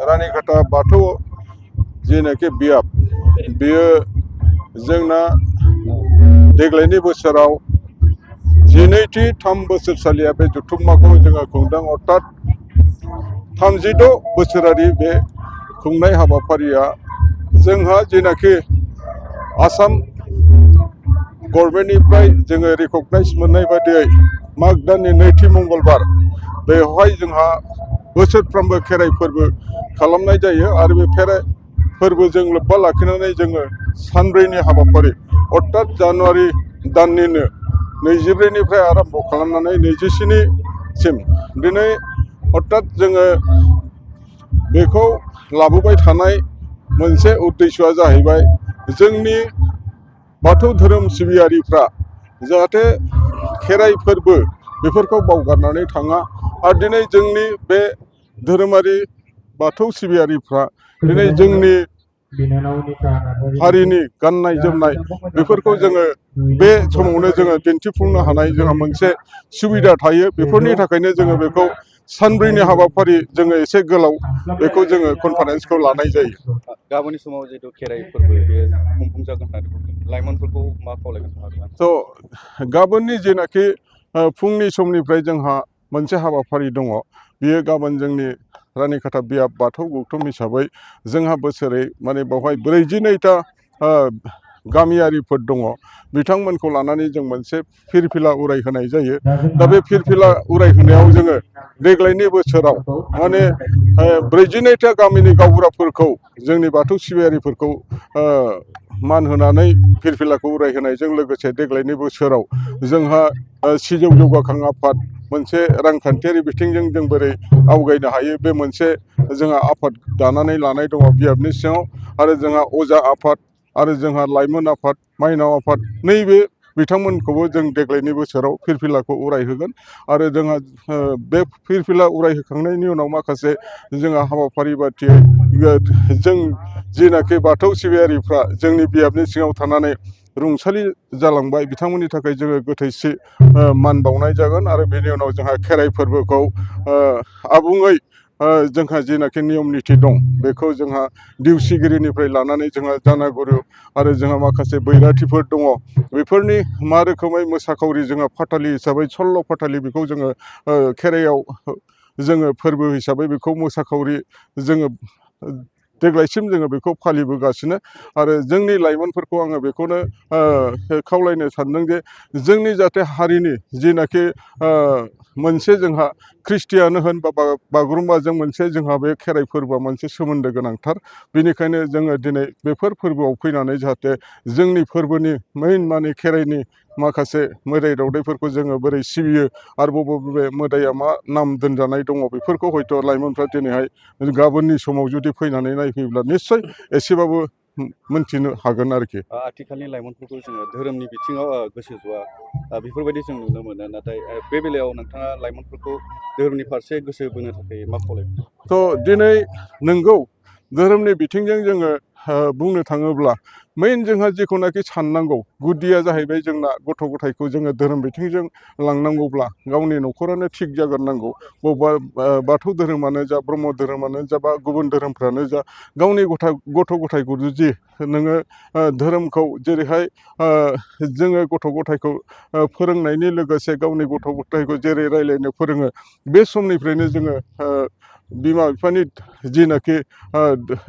रानीखाता बाथौ जेनाखि बियाब बेयो जोंना देग्लायनि बोसोराव 12थि 3 बोसोरसालिया बे जथुम्माखौ जोङो खुंदों। अर्थात 36 बोसोरारि बे खुंनाय हाबाफारिया जोंहा जेनाखि आसाम गभर्नमेन्टनिफ्राय जोङो रिकगनाइज मोननाय बायदियै माग दाननि नैथि मंगलबार बेवहाय जोंहा बोसोरफ्रोमबो खेराइ फोरबो खालामनाय जायो आरो बे खेराइ फोरबोजों लोब्बा लाखिनानै जोङो सानब्रैनि हाबाफारि अर्थात जानुवारि दाननिनो 24निफ्राय आरम्भ खालामनानै 27सिम दिनै अर्थात जोङो बेखौ लाबोबाय थानाय मोनसे उद्देश्यआ जाहैबाय जोंनि बाथौ धोरोम सिबियारिफ्रा जाहाथे खेराइ फोरबो बेफोरखौ बावगारनानै थाङा आरो दिनै जोंनि बे धोरोमारि बाथौ सिबियारिफ्रा दिनै जोंनि हारिनि गाननाय जोमनाय बेफोरखौ जोङो बे समावनो जोङो दिन्थिफुंनो हानाय जोंहा मोनसे सुबिदा थायो। बेफोरनि थाखायनो जोङो बेखौ सानब्रैनि हाबाफारि जोङो एसे गोलाव बेखौ जोङो कनफारेन्सखौ लानाय जायो। गाबोननि समाव जिहेतु खेराइ फोरबो बे खुंफुं जागोन होननानै बुंदों, लाइमोनफोरखौ मा खावलायगोन नोंथाङा? थ' गाबोननि जेनाखि फुंनि समनिफ्राय जोंहा मोनसे हाबाफारि दङ। बियो गाबोन जोंनि रानीखाता बियाब बाथौ गौथुम हिसाबै जोंहा बोसोरै माने बेवहाय 42टा गामियारिफोर दङ। बिथांमोनखौ लानानै जों मोनसे फिरफिला उरायहोनाय जायो। दा बे फिरफिला उरायहोनायाव जोङो देग्लायनि बोसोराव माने 42टा गामिनि गावबुराफोरखौ जोंनि बाथौ सिबियारिफोरखौ मान होनानै फिरफिलाखौ उरायहोनायजों लोगोसे देग्लायनि बोसोराव जोंहा सिजौ जौगाखां आफाद मोनसे रांखान्थियारि बिथिंजों जों बोरै आवगायनो हायो बे मोनसे जोंहा आफाद दानानै लानाय दङ बियाबनि सिङाव। आरो जोंहा अजा आफाद आरो जोंहा लाइमोन आफाद, माइनाव आफाद, नैबे बिथांमोनखौबो जों देग्लायनि बोसोराव फिरफिलाखौ उरायहोगोन। आरो जोंहा बे फिरफिला उरायहोखांनायनि उनाव माखासे जोंहा हाबाफारि बादियै जों जिनाखि बाथौ सिबियारिफ्रा जोंनि बियाबनि सिङाव थानानै रुंसारि जालांबाय बिथांमोननि थाखाय जोङो गोथैसि मान बावनाय जागोन। आरो बेनि उनाव जोंहा खेराइ फोरबोखौ आबुङै जोंहा जिनाखि नियम निथि दं बेखौ जोंहा दिउसिगिरिनिफ्राय लानानै जोंहा जानागुरु आरो जोंहा माखासे बैराथिफोर दङ। बेफोरनि मा रोखोमै मोसाखावरि जोंहा फाथालि हिसाबै सल्ल' फाथालि बेखौ जोङो खेराइयाव जोङो फोरबो हिसाबै बेखौ मोसाखावरि जोङो देग्लायसिम जोङो बेखौ फालिबोगासिनो। आरो जोंनि लाइमोनफोरखौ आङो बेखौनो खावलायनो सानदों जे जोंनि जाहाथे हारिनि जिनाखि मोनसे जोंहा ख्रिस्टियानो होन बा बागुरुम्बाजों मोनसे जोंहा बे खेराइ फोरबोआ मोनसे सोमोन्दो गोनांथार। बेनिखायनो जोङो दिनै बेफोर फोरबोआव फैनानै जाहाथे जोंनि फोरबोनि मेइन माने खेराइनि माखासे मोदाय दावदायफोरखौ जोङो बोरै सिबियो आरो बबे मोदाया मा नाम दोनजानाय दङ बेफोरखौ हयथ' लाइमोनफ्रा दिनैहाय गाबोननि समाव जुदि फैनानै नायफैयोब्ला निस्सय एसेबाबो मोनथिनो हागोन आरोखि। आथिखालनि लाइमोनफोरखौ जोङो धोरोमनि बिथिङाव गोसो ज'आ बेफोरबायदि जों नुनो मोनो। नाथाय बे बेलायाव नोंथाङा लाइमोनफोरखौ धोरोमनि फारसे गोसो बोनो थाखाय मा खावलायगोन? थ' दिनै नोंगौ धोरोमनि बिथिंजों जोङो बुंनो थाङोब्ला मेइन जोंहा जेखौनाखि साननांगौ गुदिया जाहैबाय जोंना गथ' गथायखौ जोङो धोरोम बिथिंजों लांनांगौब्ला गावनि न'खरानो थिग जाग्रोनांगौ। बबेबा बाथौ धोरोमानो जा, ब्रह्म धोरोमानो जा, बा गुबुन धोरोमफ्रानो जा, गावनि गथ' गथायखौ जुदि नोङो धोरोमखौ जेरैहाय जोङो गथ' गथायखौ फोरोंनायनि लोगोसे गावनि गथ' गथायखौ जेरै रायलायनो फोरोङो बे समनिफ्रायनो जोङो बिमा बिफानि जिनाखि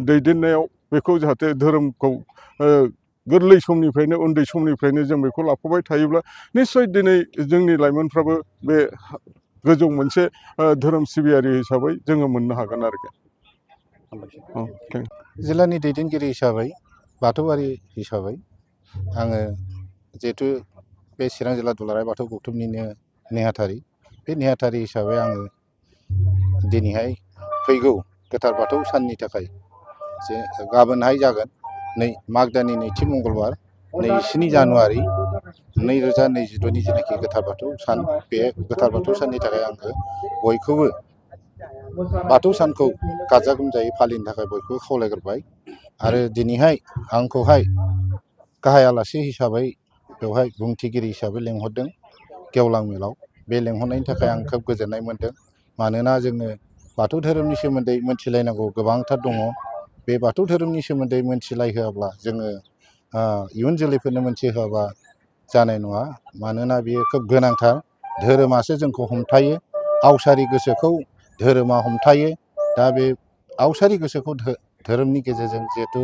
दैदेननायाव बेखौ जाहाथे धोरोमखौ गोरलै समनिफ्रायनो उन्दै समनिफ्रायनो जों बेखौ लाफाबाय थायोब्ला निस्सय दिनै जोंनि लाइमोनफ्राबो बे गोजौ मोनसे धोरोम सिबियारि हिसाबै जोङो मोननो हागोन आरोखि। जिल्लानि दैदेनगिरि हिसाबै बाथौआरि हिसाबै आङो जिहेथु बे चिरां जिल्ला दुलाराय बाथौ गौथुमनिनो नेहाथारि, बे नेहाथारि हिसाबै आङो दिनैहाय फैगौ गोथार बाथौ साननि थाखाय जे गाबोनहाय जागोन माग दाननि नैथि मंगलबार 27 जानुवारि 2022नि जेनाखि गोथार बाथौ सान, बे गोथार बाथौ साननि थाखाय आङो बयखौबो बाथौ सानखौ गाजा गोमजायै फालिनो थाखाय बयखौबो खावलायग्रोबाय। आरो दिनैहाय आंखौहाय गाहाय आलासि हिसाबै बेवहाय बुंथिगिरि हिसाबै लेंहरदों गेवलां मेलाव। बे लेंहरनायनि थाखाय आं खोब गोजोननाय मोन्दों। मानोना जोङो बाथौ धोरोमनि सोमोन्दै मोनथिलायनांगौ गोबांथार दङ। बे बाथौ धोरोमनि सोमोन्दै मोनथिलायहोआब्ला जोङो इयुन जोलैफोरनो मोनथिहोआबा जानाय नङा। मानोना बेयो खोब गोनांथार। धोरोमासो जोंखौ हमथायो, आवसारि गोसोखौ धोरोमा हमथायो। दा बे आवसारि गोसोखौ धोरोमनि गेजेरजों जिहेथु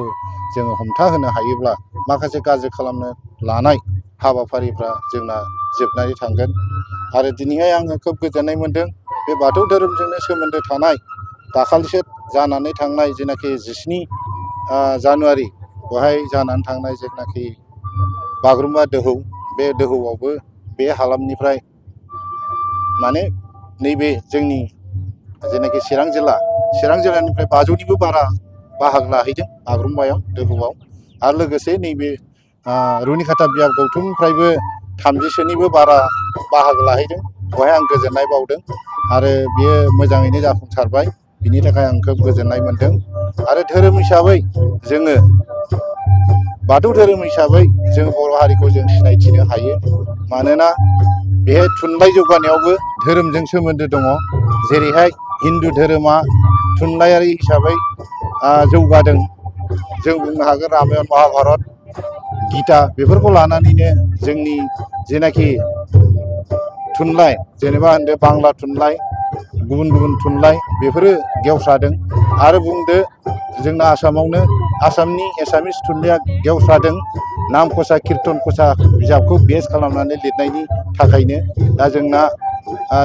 जोङो हमथा होनो हायोब्ला माखासे गाज्रि खालामनो लानाय हाबाफारिफ्रा जोंना जोबनानै थांगोन। आरो दिनैहाय आङो खोब गोजोननाय मोन्दों बे बाथौ धोरोमजोंनो सोमोन्दो थानाय दाखालिसो जानानै थांनाय जेनाखि 17 जानुवारि बेवहाय जानानै थांनाय जेनाखि बागुरुम्बा दोहौ, बे दोहौआवबो बे हालामनिफ्राय माने नैबे जोंनि जेनाखि चिरां जिल्लानिफ्राय 500निबो बारा बाहागो लाहैदों बागुरुम्बायाव दोहौआव। आरो लोगोसे नैबे रुनिखाता बियाब गौथुमनिफ्रायबो 30सोनिबो बारा बाहागो लाहैदों। बेवहाय आं गोजोननाय बावदों आरो बियो मोजाङैनो जाफुंसारबाय। बिनि थाखाय आं खोब गोजोननाय मोन्दों। आरो धोरोम हिसाबै जोङो बाथौ धोरोम हिसाबै जों बर' हारिखौ जों सिनायथिनो हायो। मानोना बेहाय थुनलाइ जौगानायावबो धोरोमजों सोमोन्दो दङ। जेरैहाय हिन्दु धोरोमा थुनलाइयारि हिसाबै जौगादों। जों बुंनो हागोन रामायण, महाभारत, गीता बेफोरखौ लानानैनो जोंनि जेनाखि थुनलाइ, जेनेबा होनदो बांला थुनलाइ, गुबुन गुबुन थुनलाइ बेफोरो गेवस्रादों। आरो बुंदो जोंना आसामावनो आसामनि एसामिस थुनलाइया गेवस्रादों नाम खसा कीर्तन खसा बिजाबखौ बेस खालामनानै लिरनायनि थाखायनो। दा जोंना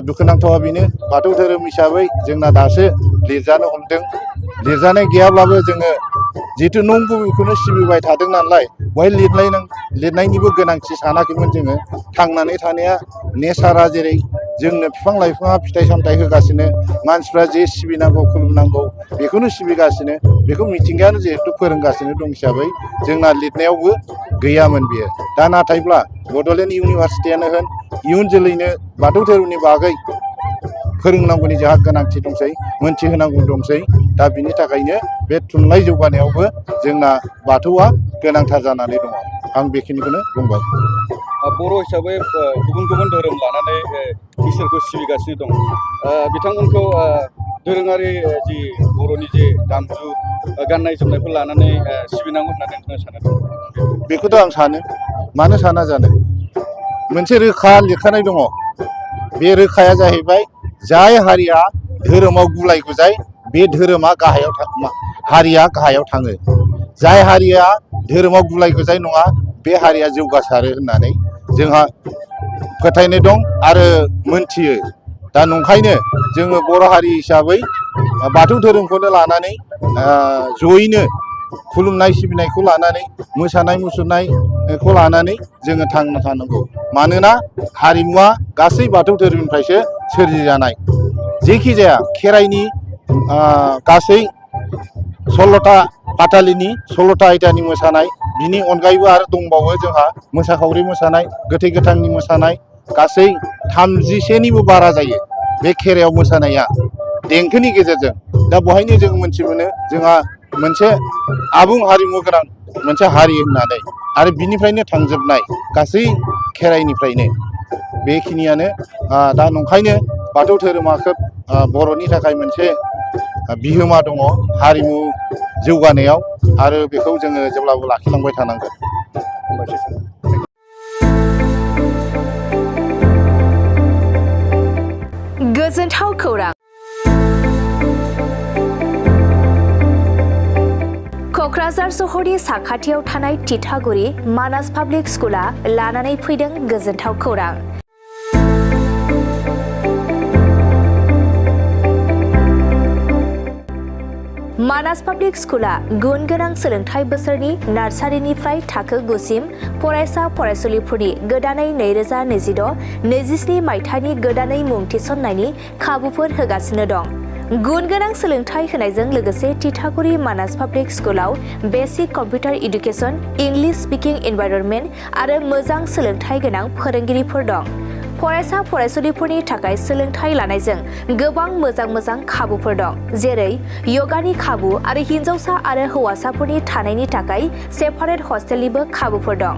दुखुनांथावा बेनो बाथौ धोरोम हिसाबै जोंना दासो लिरजानो हमदों। लिरजानाय गैयाब्लाबो जोङो जिहेथु नंगौ बेखौनो सिबिबाय थादों नालाय बेवहाय लिरनायनिबो गोनांथि सानाखैमोन जोङो। थांनानै थानाया नेचारा जेरै जोंनो बिफां लाइफाङा फिथाइ सामथाइ होगासिनो, मानसिफ्रा जे सिबिनांगौ खुलुमनांगौ बेखौनो सिबिगासिनो, बेखौ मिथिंगायानो जिहेथु फोरोंगासिनो दं हिसाबै जोंना लिरनायावबो गैयामोन बियो। दा नाथायब्ला बड'लेण्ड इउनिभारसिटियानो होन, इयुन जोलैनो बाथौ धोरोमनि बागै फोरोंनांगौनि जोंहा गोनांथि दंसै, मोनथिहोनांगौ दंसै। दा बिनि थाखायनो बे थुनलाइ जौगानायावबो जोंना बाथौआ गोनांथार जानानै दङ। आं बेखिनिखौनो बुंबाय। बर' हिसाबै गुबुन गुबुन धोरोम लानानै इसोरखौ सिबिगासिनो दं। बिथांमोनखौ दोरोङारि जि बर'नि जे दामजु गाननाय जोमनायखौ लानानै सिबिनांगौ होननानै नोंथाङा सानो? बेखौथ' आं सानो, मानो साना जानो। मोनसे रोखा लिरखानाय दङ। बे रोखाया जाहैबाय जाय हारिया धोरोमाव गुलाय गुजाय बे धोरोमा हारिया गाहायाव थाङो। जाय हारिया धोरोमाव गुलाय गुजाय नङा बे हारिया जौगासारो होननानै जोंहा फोथायनाय दं आरो मोनथियो। दा नंखायनो जोङो बर' हारि हिसाबै बाथौ धोरोमखौनो लानानै जयैनो खुलुमनाय सिबिनायखौ लानानै, मोसानाय मुसुरनायखौ लानानै जोङो थांना थानांगौ। मानोना हारिमुवा गासै बाथौ धोरोमनिफ्रायसो सोरजिजानाय। जेखि जाया खेराइनि गासै 16ता पाथालिनि 16ता आयदानि मोसानाय, बिनि अनगायैबो आरो दंबावो जोंहा मोसाखावरि मोसानाय, गोथै गोथांनि मोसानाय, गासै 30सोनिबो बारा जायो बे खेराइयाव मोसानाया देंखोनि गेजेरजों। दा बेवहायनो जों मोनथि मोनो जोंहा मोनसे आबुं हारिमु गोनां मोनसे हारि होननानै। आरो बिनिफ्रायनो थांजोबनाय गासै खेराइनिफ्रायनो। बेखिनियानो दा नंखायनो बाथौ धोरोमा खोब बर'नि थाखाय मोनसे बिहोमा दङ हारिमु जौगानायाव, आरो बेखौ जोङो जेब्लाबो लाखिलांबाय थानांगोन। गोजोनथाव खौरां। क'क्राझार सहरनि साखाथियाव थानाय तितागुरि मानास पाब्लिक स्कुला लानानै फैदों गोजोनथाव खौरां। मानास पाब्लिक स्कुला गुन गोनां सोलोंथाइ बोसोरनि नार्सारिनिफ्राय थाखो 9 सिम फरायसा फरायसुलिफोरनि गोदानै 2026-27 मायथाइनि गोदानै मुं थिसननायनि खाबुफोर होगासिनो दं। गुन गोनां सोलोंथाइ होनायजों लोगोसे तितागुरि मानास पाब्लिक स्कुलाव basic computer education, English speaking environment आरो मोजां सोलोंथाइ गोनां फोरोंगिरिफोर दं। फरायसा फरायसुलिफोरनि थाखाय सोलोंथाइ लानायजों गोबां मोजां खाबुफोर दं, जेरै यगानि खाबु आरो हिन्जावसा आरो हौवासाफोरनि थानायनि थाखाय सेपारेट हस्टेलनिबो खाबुफोर दं।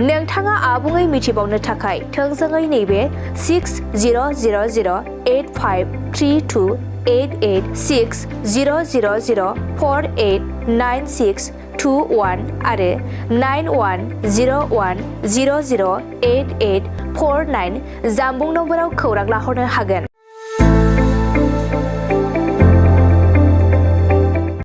नोंथाङा आबुङै मिथिबावनो थाखाय थोंजोङै नैबे 60008532 886000489621 आरो 9101008849 जानबुं नम्बराव खौरां लाहरनो हागोन।